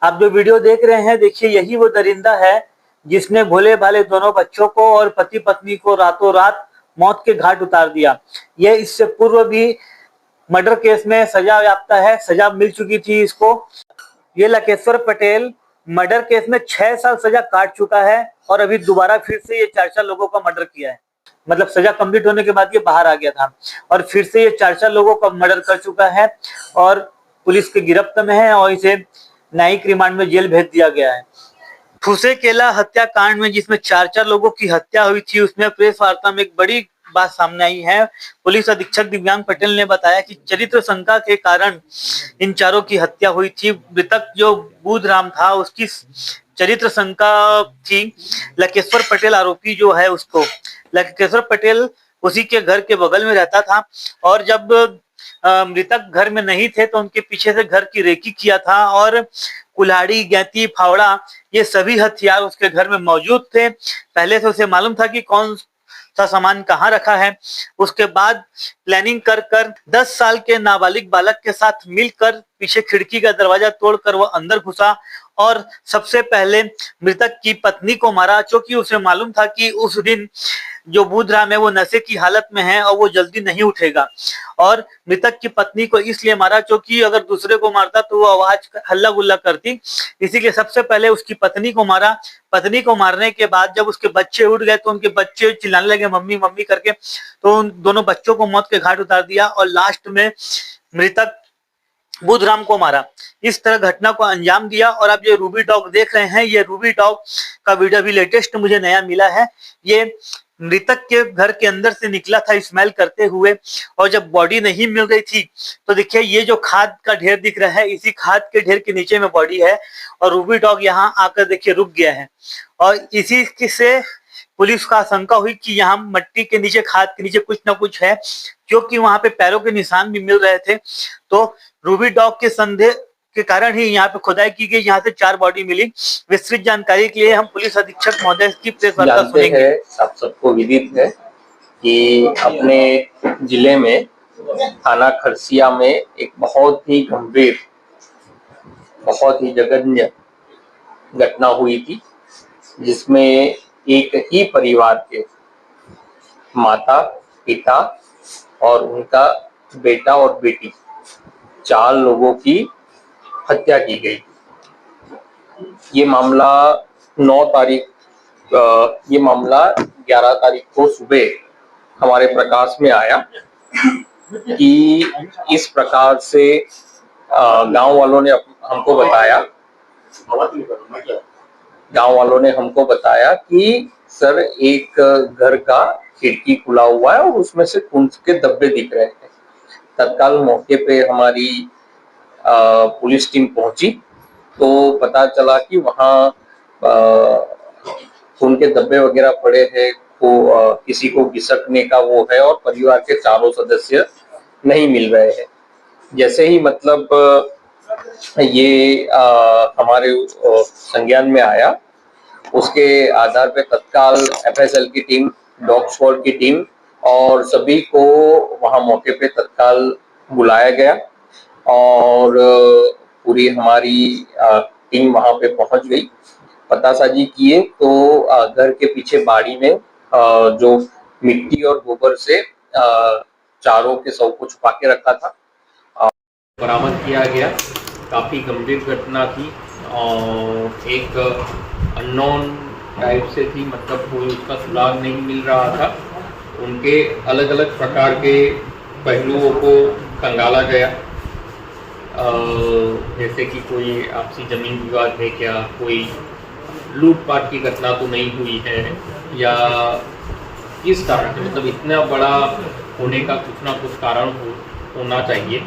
आप जो वीडियो देख रहे हैं, देखिए यही वो दरिंदा है जिसने भोले भाले दोनों बच्चों को और पति पत्नी को रातों रात मौत के घाट उतार दिया। यह इससे पूर्व भी मर्डर केस में सजा याफ्ता है, सजा मिल चुकी थी इसको। ये लकेश्वर पटेल मर्डर केस में 6 साल सजा काट चुका है और अभी दोबारा फिर से ये 4 लोगों का मर्डर किया है। मतलब सजा कंप्लीट होने के बाद ये बाहर आ गया था और फिर से ये 4 लोगों का मर्डर कर चुका है और पुलिस के गिरफ्त में है और इसे न्यायिक रिमांड में जेल भेज दिया गया है। फुसेकेला हत्याकांड में जिसमें 4 लोगों की हत्या हुई थी, उसमें प्रेस वार्ता में एक बड़ी बात सामने आई है। पुलिस अधीक्षक दिव्यांग पटेल ने बताया कि चरित्र शंका के कारण इन 4 की हत्या हुई थी। मृतक जो बुधराम था उसकी चरित्र शंका थी। लकेश्वर पटेल आरोपी जो है उसको, लकेश्वर पटेल उसी के घर के बगल में रहता था और जब मृतक घर में नहीं थे तो उनके पीछे से घर की रेकी किया था और कुल्हाड़ी, गैंती, फावड़ा ये सभी हथियार उसके घर में मौजूद थे। पहले से उसे मालूम था कि कौन सा सामान कहाँ रखा है। उसके बाद प्लानिंग कर 10 साल के नाबालिग बालक के साथ मिलकर पीछे खिड़की का दरवाजा तोड़कर वह अंदर घुसा और सबसे पहले मृतक की पत्नी को मारा, क्योंकि उसे मालूम था कि उस दिन जो बुधराम है वो नशे की हालत में है और वो जल्दी नहीं उठेगा। और मृतक की पत्नी को इसलिए मारा क्योंकि अगर दूसरे को मारता तो वो आवाज हल्ला गुल्ला करती, इसीलिए सबसे पहले उसकी पत्नी को मारा। पत्नी को मारने के बाद जब उसके बच्चे उठ गए तो उनके बच्चे चिल्लाने लगे मम्मी मम्मी करके, तो उन दोनों बच्चों को मौत के घाट उतार दिया और लास्ट में मृतक बुधराम को मारा। इस तरह घटना को अंजाम दिया। और आप ये रूबी डॉग देख रहे हैं, ये रूबी डॉग का वीडियो भी लेटेस्ट मुझे नया मिला है। ये मृतक के घर के अंदर से निकला था स्मेल करते हुए और जब बॉडी नहीं मिल रही थी तो देखिए ये जो खाद का ढेर दिख रहा है, इसी खाद के ढेर के नीचे में बॉडी है और रूबी डॉग यहाँ आकर देखिए रुक गया है। और इसी से पुलिस का आशंका हुई कि यहाँ मट्टी के नीचे, खाद के नीचे कुछ ना कुछ है, क्योंकि वहां पे पैरों के निशान भी मिल रहे थे। तो रूबी डॉग के संदेह के कारण ही यहाँ पे खुदाई की गई, यहाँ से 4 बॉडी मिली। विस्तृत जानकारी के लिए हम पुलिस अधीक्षक महोदय की प्रेस वार्ता सुनेंगे। आप सबको विदित है कि अपने जिले में थाना खरसिया में एक बहुत ही गंभीर, बहुत ही जघन्य घटना हुई थी, जिसमें एक ही परिवार के माता, पिता और उनका बेटा और बेटी 4 लोगों की हत्या की गई। ये मामला 11 तारीख को सुबह हमारे प्रकाश में आया कि इस प्रकार से गांव वालों ने हमको बताया कि सर एक घर का खिड़की खुला हुआ है और उसमें से खून के धब्बे दिख रहे हैं। तत्काल मौके पे हमारी पुलिस टीम पहुंची तो पता चला कि वहाँ खून के धब्बे वगैरह पड़े हैं, तो किसी को घिसकने का वो है और परिवार के 4 सदस्य नहीं मिल रहे हैं। जैसे ही मतलब ये हमारे संज्ञान में आया, उसके आधार पे तत्काल एफएसएल की टीम, डॉग स्क्वाड की टीम और सभी को वहां मौके पे तत्काल बुलाया गया और पूरी हमारी टीम वहां पे पहुंच गई। पतासाजी किए तो घर के पीछे बाड़ी में जो मिट्टी और गोबर से चारों के शव को छुपा के रखा था बरामद किया गया। काफ़ी गंभीर घटना थी और एक अननोन टाइप से थी, मतलब कोई उसका सुराग नहीं मिल रहा था। उनके अलग अलग प्रकार के पहलुओं को खंगाला गया, जैसे कि कोई आपसी जमीन विवाद है क्या, कोई लूटपाट की घटना तो नहीं हुई है, या किस कारण से, मतलब इतना बड़ा होने का कुछ ना कुछ कारण होना चाहिए।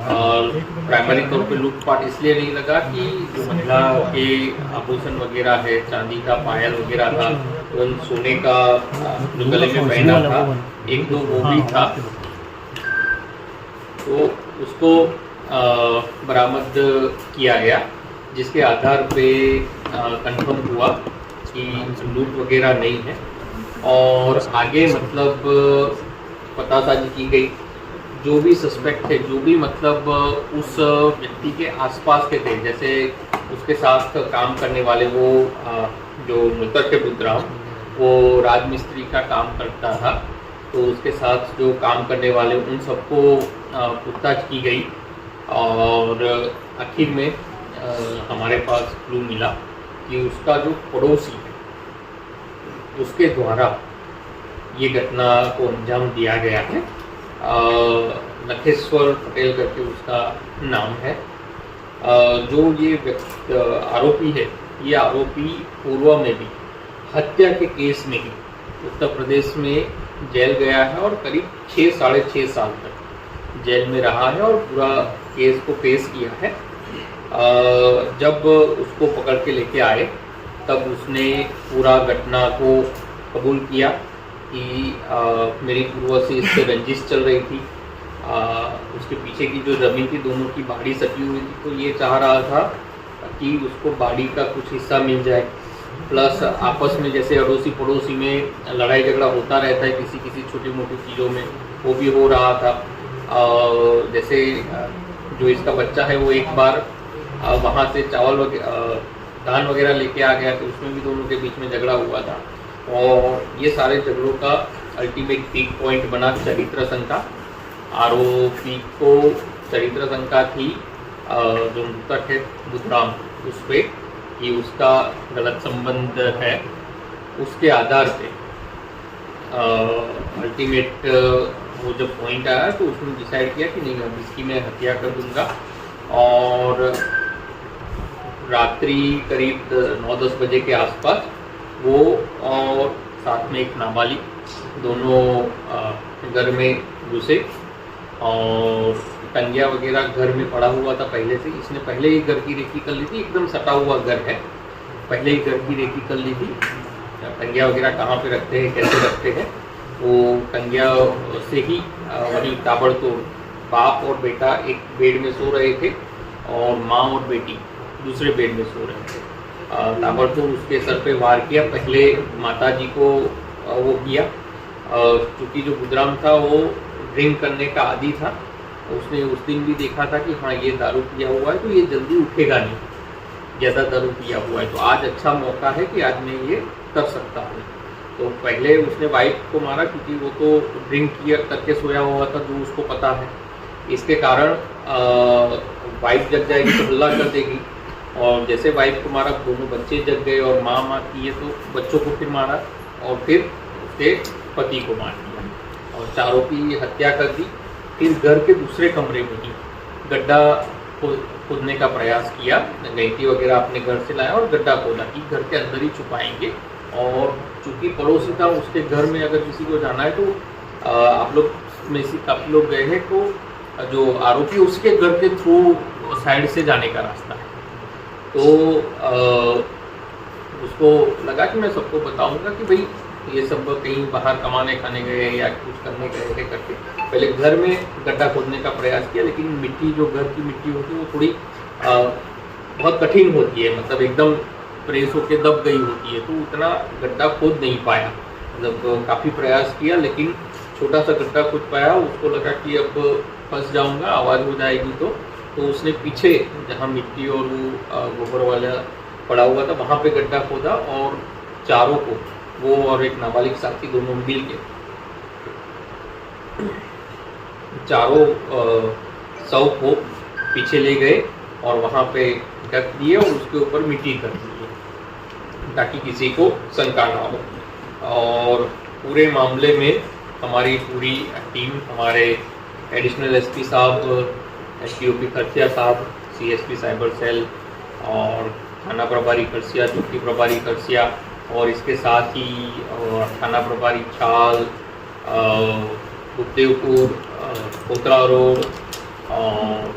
और प्राइमरी तौर पे लूटपाट इसलिए नहीं लगा कि जो महिला के आभूषण वगैरह है, चांदी का पायल वगैरह था, उन सोने का जो गले में पहना था, 1-2 वो भी था, तो उसको बरामद किया गया, जिसके आधार पे कंफर्म हुआ कि लूट वगैरह नहीं है। और आगे मतलब पतासाजी की गई, जो भी सस्पेक्ट थे, जो भी मतलब उस व्यक्ति के आसपास के थे, जैसे उसके साथ काम करने वाले वो जो मृतक है बुद्धराम, वो राजमिस्त्री का काम करता था। तो उसके साथ जो काम करने वाले उन सबको पूछताछ की गई और आखिर में हमारे पास क्लू मिला कि उसका जो पड़ोसी है उसके द्वारा ये घटना को अंजाम दिया गया है। नखेश्वर पटेल करके उसका नाम है। जो ये आरोपी है, ये आरोपी पूर्व में भी हत्या के केस में ही उत्तर प्रदेश में जेल गया है और करीब 6-6.5 साल तक जेल में रहा है और पूरा केस को फेस किया है। जब उसको पकड़ के लेके आए तब उसने पूरा घटना को कबूल किया कि मेरी पूर्व से इससे रंजिश चल रही थी। उसके पीछे की जो ज़मीन थी दोनों की बाड़ी सटी हुई थी, तो ये चाह रहा था कि उसको बाड़ी का कुछ हिस्सा मिल जाए। प्लस आपस में जैसे अड़ोसी पड़ोसी में लड़ाई झगड़ा होता रहता है किसी किसी छोटी मोटी चीज़ों में, वो भी हो रहा था। जैसे जो इसका बच्चा है वो एक बार वहाँ से चावल धान वगैरह लेके आ गया, तो उसमें भी दोनों के बीच में झगड़ा हुआ था। और ये सारे झगड़ों का अल्टीमेट पीक पॉइंट बना चरित्र शंका। आरोपी को चरित्र शंका थी जो मृतक है बुद्धराम उस पर कि उसका गलत संबंध है। उसके आधार पे अल्टीमेट वो जब पॉइंट आया तो उसने डिसाइड किया कि नहीं, अब इसकी मैं हत्या कर दूंगा। और रात्रि करीब 9-10 बजे के आसपास वो और साथ में एक नाबालिग दोनों घर में घुसे और टंगिया वगैरह घर में पड़ा हुआ था पहले से। इसने पहले ही घर की रेकी कर ली थी, एकदम सटा हुआ घर है, पहले ही घर की रेकी कर ली थी। टंगिया वगैरह कहाँ पे रखते हैं, कैसे रखते हैं, वो टंगिया से ही वहीं ताबड़तोड़ बाप और बेटा एक बेड में सो रहे थे और माँ और बेटी दूसरे बेड में सो रहे थे। ताबड़तोड़ उसके सर पे वार किया। पहले माताजी को वो किया, क्योंकि जो बुद्धराम था वो ड्रिंक करने का आदी था। उसने उस दिन भी देखा था कि हाँ ये दारू पिया हुआ है तो ये जल्दी उठेगा नहीं, ज़्यादा दारू पिया हुआ है, तो आज अच्छा मौका है कि आज मैं ये कर सकता हूँ। तो पहले उसने वाइफ को मारा क्योंकि वो तो ड्रिंक किया करके सोया हुआ था, जो उसको पता है। इसके कारण वाइफ जग जाएगी तो हल्ला कर देगी, और जैसे वाइफ को मारा दोनों बच्चे जग गए और माँ किए तो बच्चों को फिर मारा और फिर उसके पति को मार दिया और चारों की हत्या कर दी। फिर घर के दूसरे कमरे में ही गड्ढा खोदने का प्रयास किया, गैंती वगैरह अपने घर से लाया और गड्ढा खोदा कि घर के अंदर ही छुपाएंगे। और चूंकि पड़ोसी था उसके घर में अगर किसी को जाना है तो आप लोग में से काफ़ी लोग गए हैं, तो जो आरोपी उसके घर के थ्रू साइड से जाने का रास्ता है। तो उसको लगा कि मैं सबको बताऊंगा कि भाई ये सब कहीं बाहर कमाने खाने गए या कुछ करने गए थे करके पहले घर में गड्ढा खोदने का प्रयास किया। लेकिन मिट्टी जो घर की मिट्टी होती है वो थोड़ी बहुत कठिन होती है, मतलब एकदम प्रेस होके दब गई होती है, तो उतना गड्ढा खोद नहीं पाया। मतलब काफ़ी प्रयास किया लेकिन छोटा सा गड्ढा खोद पाया। उसको लगा कि अब फंस जाऊंगा, आवाज़ हो जाएगी तो उसने पीछे जहाँ मिट्टी और वो गोबर वाला पड़ा हुआ था वहाँ पे गड्ढा खोदा और चारों को, वो और एक नाबालिग साथी दोनों मिल के चारों शव को पीछे ले गए और वहाँ पे ढक दिए और उसके ऊपर मिट्टी कर दी ताकि किसी को शंका ना हो। और पूरे मामले में हमारी पूरी टीम, हमारे एडिशनल एसपी साहब, एसटीओपी खरसिया साहब, सीएसपी साइबर सेल और थाना प्रभारी खरसिया, चौकी प्रभारी खरसिया और इसके साथ ही थाना प्रभारी छाल, गुप्तेवपुर, कोतरा रोड और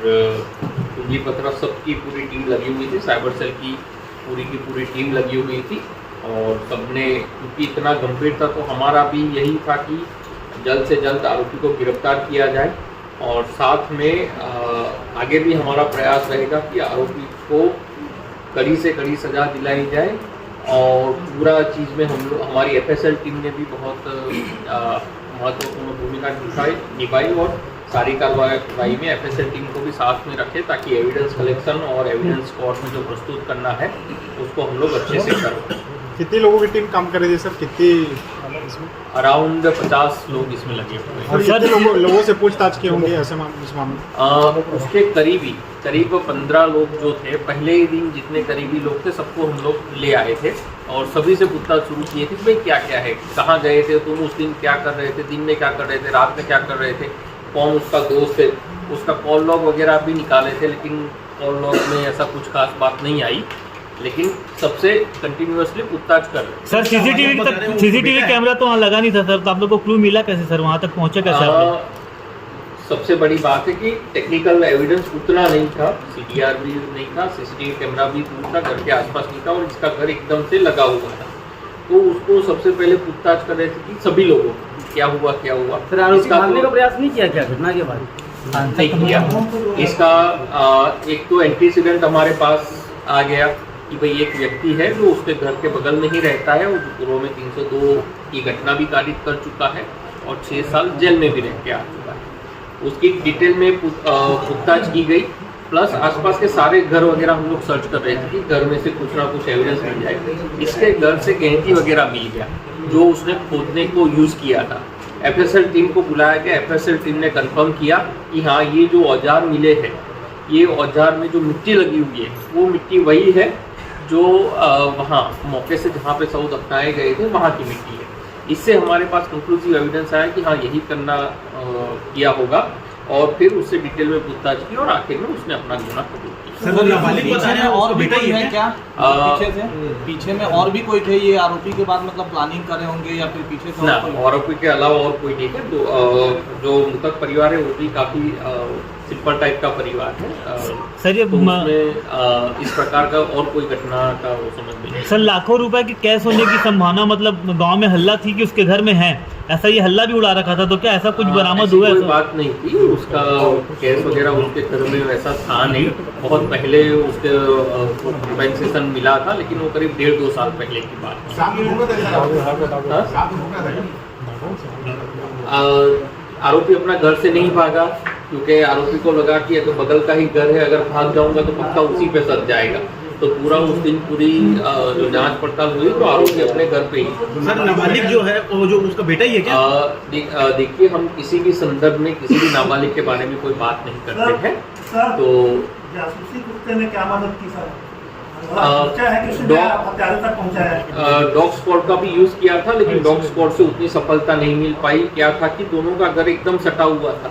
कुंजीपत्रा, सबकी पूरी टीम लगी हुई थी। साइबर सेल की पूरी टीम लगी हुई थी और सबने, क्योंकि इतना गंभीर था तो हमारा भी यही था कि जल्द से जल्द आरोपी को गिरफ्तार किया जाए। और साथ में आगे भी हमारा प्रयास रहेगा कि आरोपी को कड़ी से कड़ी सज़ा दिलाई जाए। और पूरा चीज़ में हमारी एफएसएल टीम ने भी बहुत महत्वपूर्ण भूमिका निभाई और सारी कार्रवाई में एफएसएल टीम को भी साथ में रखें ताकि एविडेंस कलेक्शन और एविडेंस कोर्ट में जो प्रस्तुत करना है उसको हम लोग अच्छे से करें। कितनी लोगों की टीम काम कर रही है सर? कितनी इसमें? अराउंड 50 लोग इसमें लगे हुए हैं। और कितने लोगों से पूछताछ की होंगी ऐसे इस मामले? उसके करीब 15 लोग जो थे, पहले ही दिन जितने करीबी लोग थे सबको हम लोग ले आए थे और सभी से पूछताछ शुरू किए थे कि भाई क्या क्या है, कहाँ गए थे तुम, उस दिन क्या कर रहे थे, दिन में क्या कर रहे थे, रात में क्या कर रहे थे, कौन उसका दोस्त है, उसका कॉल लॉग वगैरह भी निकाले थे, लेकिन कॉल लॉग में ऐसा कुछ खास बात नहीं आई, लेकिन सबसे कंटिन्यूअसली पूछताछ कर रहे। सर सीसीटीवी कैमरा तो वहाँ लगा नहीं था सर, तो आप लोग को क्लू मिला कैसे सर, वहाँ तक पहुँचे कैसे आप? सबसे बड़ी बात है कि टेक्निकल एविडेंस उतना नहीं था, सीडीआर भी नहीं था, सीसीटीवी कैमरा भी दूर था, घर के आसपास नहीं था और इसका घर एकदम से लगा हुआ था, तो उसको सबसे पहले पूछताछ कर रहे थे कि सभी लोगों क्या हुआ। फिर आरोपी भागने का प्रयास नहीं किया क्या घटना के बाद? नहीं किया। इसका एक तो एंटीसीडेंट हमारे पास आ गया कि भाई एक व्यक्ति है जो उसके घर के बगल में ही रहता है, वो पूर्व में 302 की घटना भी कारित कर चुका है और 6 साल जेल में भी रह के आ चुका है। उसकी डिटेल में पूछताछ की गई, प्लस आसपास के सारे घर वगैरह हम लोग सर्च कर रहे थे कि घर में से कुछ ना कुछ एविडेंस मिल जाए। इसके घर से गहकी वगैरह मिल गया जो उसने खोदने को यूज़ किया था। एफएसएल टीम को बुलाया गया, एफएसएल टीम ने कंफर्म किया कि हाँ ये जो औजार मिले हैं, ये औजार में जो मिट्टी लगी हुई है वो मिट्टी वही है जो वहाँ मौके से जहाँ पे सबूत अपनाए गए थे वहाँ की मिट्टी है। इससे हमारे पास कंक्लूसिव एविडेंस आया कि हाँ यही करना किया होगा और फिर उससे डिटेल में पूछताछ की और आखिर में उसने अपना गुनाह कबूल किया। सर नाबालिग बता रहे हैं और भी कोई है क्या पीछे में और भी कोई थे ये आरोपी के बाद, मतलब प्लानिंग कर रहे होंगे या फिर पीछे से? ना, आरोपी के अलावा और कोई नहीं है। जो मृतक परिवार है वो भी काफी सिंपल टाइप का परिवार है सर। ये तो उसमें इस प्रकार का और कोई घटना का वो समझ नहीं। सर लाखों रुपए की कैश होने की संभावना, मतलब गांव में हल्ला थी कि उसके घर में है, ऐसा ये हल्ला भी उड़ा रखा था, तो क्या ऐसा कुछ बरामद हुआ है? कोई बात नहीं थी, उसका कैश वगैरह उसके घर में वैसा था नहीं। बहुत पहले उसके कंपेंसेशन मिला था, लेकिन वो करीब 1.5-2 साल पहले की बात है। आरोपी अपना घर से नहीं भागा क्योंकि आरोपी को लगा कि अगर बगल का ही घर है, अगर भाग जाऊंगा तो पक्का उसी पे सज जाएगा, तो पूरा उस दिन पूरी जो जांच पड़ताल हुई तो आरोपी अपने घर पे ही। सर नाबालिग जो है वो जो उसका बेटा ही है क्या? देखिए हम किसी भी संदर्भ में किसी भी नाबालिग के बारे में कोई बात नहीं करते हैं। तो जासूसी कुत्ते ने क्या मदद की सर? डॉग स्क्वाड का भी यूज किया था, लेकिन डॉग स्क्वाड से उतनी सफलता नहीं मिल पाई। क्या था कि दोनों का घर एकदम सटा हुआ था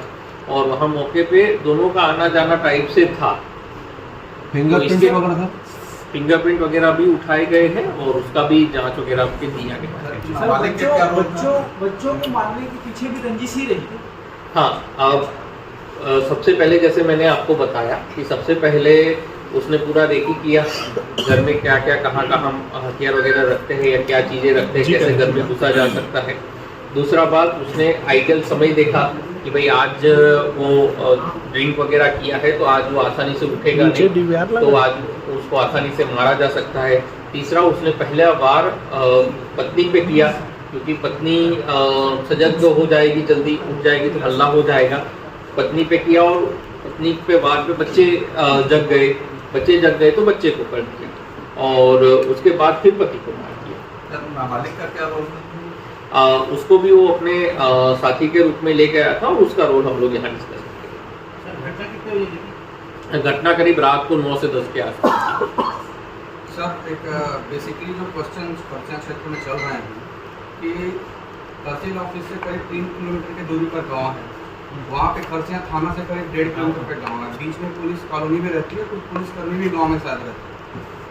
और वहाँ मौके पे दोनों का आना जाना टाइप से था। फिंगरप्रिंट वगैरह भी उठाए गए हैं और उसका भी जांच वगैरह के दिया गया है। बच्चों को मारने के पीछे भी रंजिश ही रही। हाँ, अब सबसे पहले जैसे मैंने आपको बताया कि सबसे पहले उसने पूरा रेकी किया घर में क्या क्या कहाँ हथियार वगैरह रखते हैं या क्या चीज़ें रखते हैं, कैसे घर में घुसा जा सकता है। दूसरा बात, उसने आइडियल समय देखा कि भाई आज वो ड्रिंक वगैरह किया है तो आज वो आसानी से उठेगा नहीं, तो आज उसको आसानी से मारा जा सकता है। तीसरा, उसने पहला बार पत्नी पे किया क्योंकि पत्नी सजग जो हो जाएगी, जल्दी उठ जाएगी तो हल्ला हो जाएगा। पत्नी पे किया और पत्नी पे बाद में बच्चे जग गए तो बच्चे को कर दिया और उसके बाद फिर पति को मार दिया। नाबालिग का क्या रोल? उसको भी वो अपने साथी के रूप में ले गया था और उसका रोल हम लोग यहाँ डिस्कस करेंगे। घटना करीब रात को 9 से 10 के आसपास। सर एक बेसिकली जो क्वेश्चन क्षेत्र में चल रहे हैं कि तहसील ऑफिस से करीब 3 किलोमीटर की दूरी पर गांव है, वहाँ पे खरसिया थाना से करीब 1.5 किलोमीटर पे गाँव है, बीच में पुलिस कॉलोनी में रहती है, कुछ पुलिसकर्मी भी गाँव में साथ रहते हैं।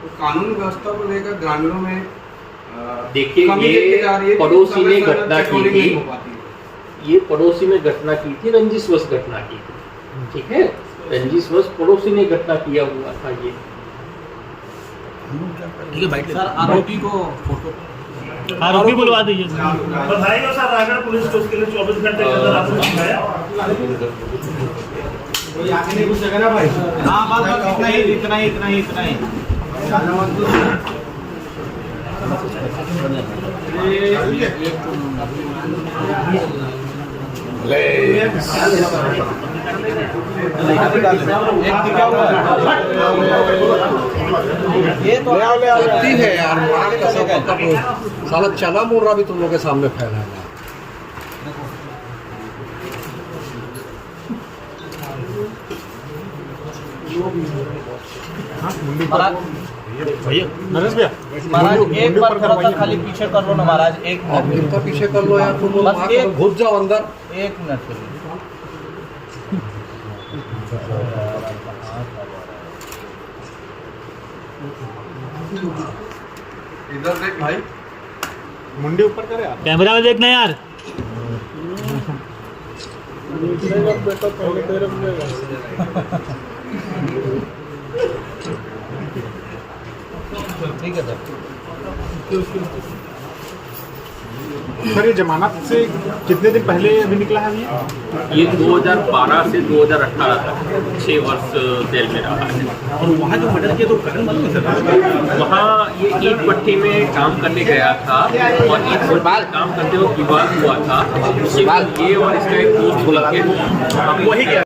तो कानून व्यवस्था को लेकर ग्रामीणों में देखिए ये पड़ोसी ने घटना की थी, ये पड़ोसी में घटना की थी, रंजिशवश घटना की थी, ठीक है, रंजिशवश पड़ोसी ने घटना किया हुआ था ये। ठीक है भाई, सर आरोपी को फोटो आरोपी बुलवा दीजिए। बधाई हो सर, रायगढ़ पुलिस को उसके लिए 24 घंटे के अंदर आपको दिखाया। कोई आगे नहीं पूछेगा ना भाई? हाँ बस इतना ही। ये तो गलती है यार, मार कसम, साला चना मुर्रा भी तुम लोग के सामने फैला है। महाराज भैया नरेश भैया महाराज एक बार थोड़ा सा खाली पीछे कर लो ना महाराज, एक अब मिनट इनका पीछे कर लो यार, तुम लोग बस वहाँ करो, घुस जाओ अंदर। एक मिनट के लिए। इधर देख भाई, मुंडी ऊपर करे यार। कैमरा में देखना यार। ठीक है सर। सर ये जमानत से कितने दिन पहले अभी निकला है ये 2012 से 2018 तक 6 वर्ष जेल में रहा है। और वहाँ जो मर्डर किया तो करण मालूम है सर? वहाँ ये ईंट भट्टी में काम करने गया था और ईंट भट्टी में काम करते हुए विवाद हुआ था। ये और इसका एक दोस्त बोला थे, वही क्या